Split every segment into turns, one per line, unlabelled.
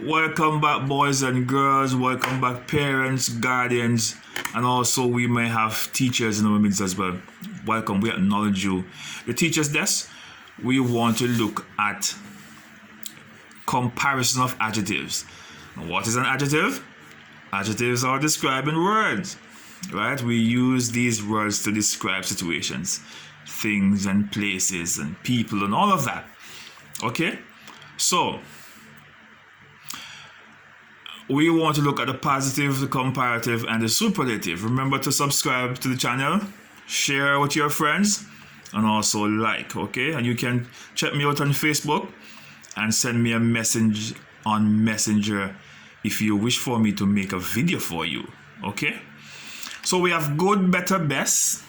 Welcome back, boys and girls. Welcome back, parents, guardians, and also we may have teachers in our midst as well. Welcome. We acknowledge you. The teachers' desk, we want to look at comparison of adjectives. What is an adjective? Adjectives are describing words, right? We use these words to describe situations, things and places and people and all of that. Okay? So, we want to look at the positive, the comparative, and the superlative. Remember to subscribe to the channel, share with your friends, and also like, okay? And you can check me out on Facebook and send me a message on Messenger if you wish for me to make a video for you, okay? So we have good, better, best,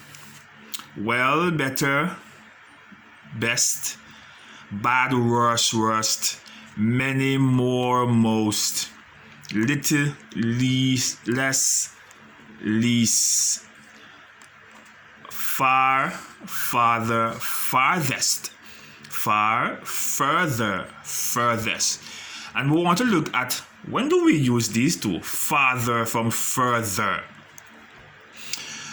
well, better, best, bad, worse, worst, many, more, most, little, least, less, least, far, farther, farthest, far, further, furthest. And we want to look at when do we use these two, farther from further.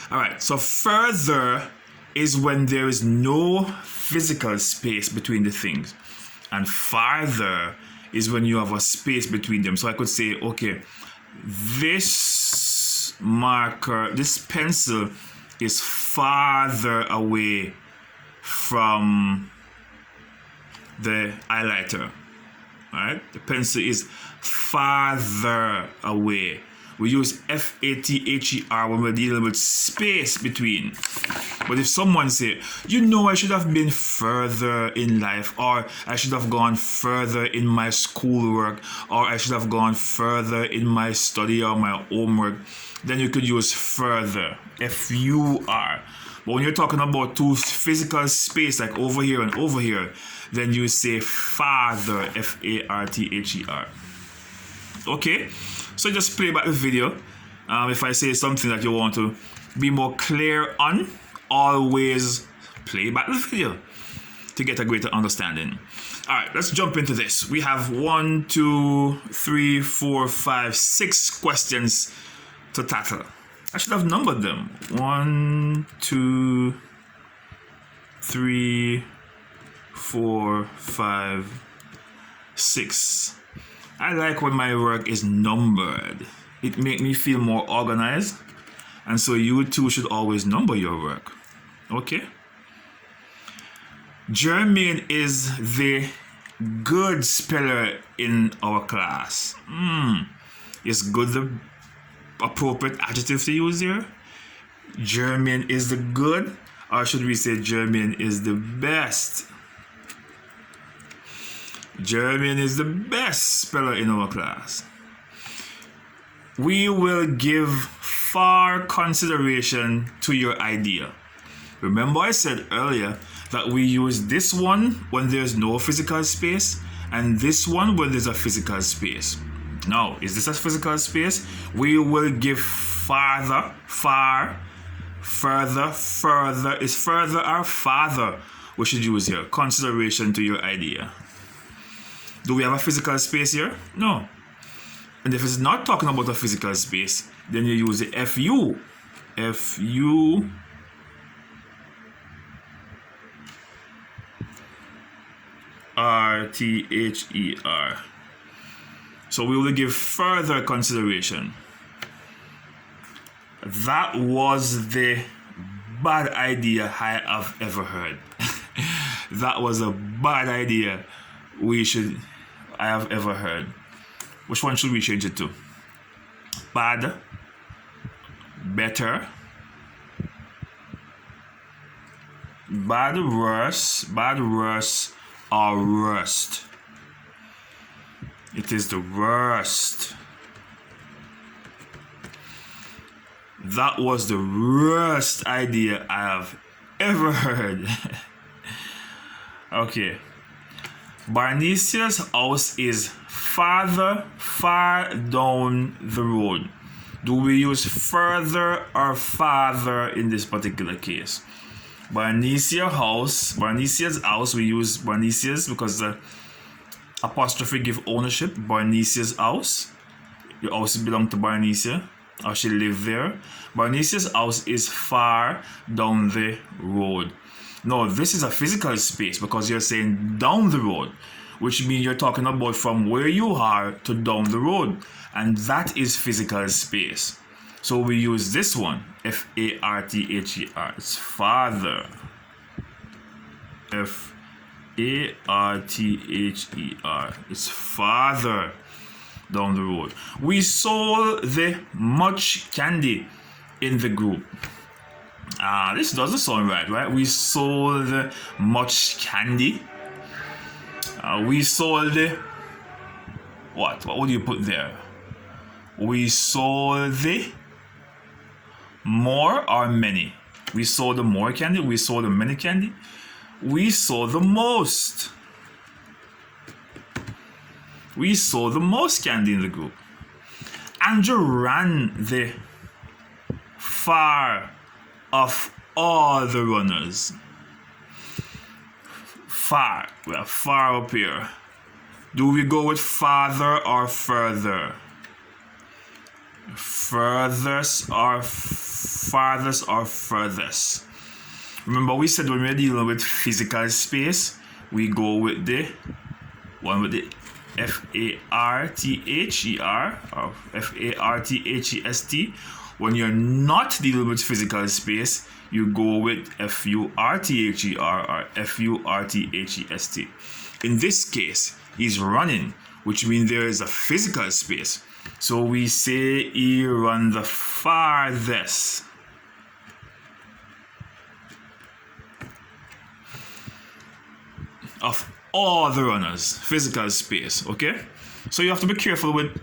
All right, so further is when there is no physical space between the things, and farther is when you have a space between them. So I could say, okay, this marker, this pencil is farther away from the highlighter. All right, the pencil is farther away. We use F-A-T-H-E-R when we're dealing with space between. But if someone say, you know, I should have been further in life, or I should have gone further in my schoolwork, or I should have gone further in my study or my homework, then you could use further, F-U-R. But when you're talking about two physical space, like over here and over here, then you say farther, F-A-R-T-H-E-R. Okay? So just play back the video. If I say something that you want to be more clear on, always play back the video to get a greater understanding. All right, let's jump into this. We have 1, 2, 3, 4, 5, 6 questions to tackle. I should have numbered them. 1, 2, 3, 4, 5, 6. I like when my work is numbered. It makes me feel more organized. And so you too should always number your work. Okay? Jermaine is the good speller in our class. Is good the appropriate adjective to use here? Jermaine is the good? Or should we say Jermaine is the best? Jermaine is the best speller in our class. We will give far consideration to your idea. Remember I said earlier that we use this one when there's no physical space and this one when there's a physical space. Now, is this a physical space? We will give farther, far, further, further. Is further or farther we should use here? Consideration to your idea. Do we have a physical space here? No. And if it's not talking about a physical space, then you use the F-U. F-U. R-T-H-E-R. So we will give further consideration. That was the bad idea I have ever heard. That was a bad idea I have ever heard. Which one should we change it to? Bad, better, bad, worse, or worst. It is the worst. That was the worst idea I have ever heard. Okay. Barnesia's house is far down the road. Do we use further or farther in this particular case? Barnesia's house, we use Barnesia's because apostrophe give ownership, Bernice's house. The house belongs to Bernice, or she lived there. Bernice's house is far down the road. No, this is a physical space because you're saying down the road, which means you're talking about from where you are to down the road, and that is physical space. So we use this one, F-A-R-T-H-E-R. It's father. F-A-R-T-H-E-R. It's farther down the road. We saw the much candy in the group. This doesn't sound right? We saw the much candy. We saw the what? What would you put there? We saw the more or many. We saw the more candy. We saw the many candy. We saw the most. We saw the most candy in the group. Andrew ran the far of all the runners. Far. We are far up here. Do we go with farther or further? Furthest or farthest or furthest? Remember we said when we're dealing with physical space, we go with the one with the F-A-R-T-H-E-R or F-A-R-T-H-E-S-T. When you're not dealing with physical space, you go with F-U-R-T-H-E-R or F-U-R-T-H-E-S-T. In this case, he's running, which means there is a physical space. So we say he ran the farthest. Of all the runners, physical space, okay? So you have to be careful with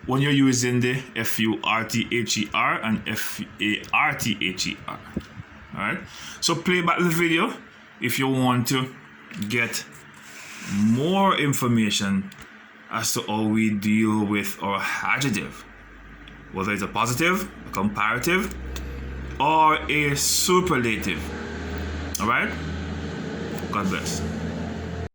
when you're using the F-U-R-T-H-E-R and F-A-R-T-H-E-R. Alright? So play back the video if you want to get more information as to how we deal with our adjective, whether it's a positive, a comparative, or a superlative. Alright? God bless.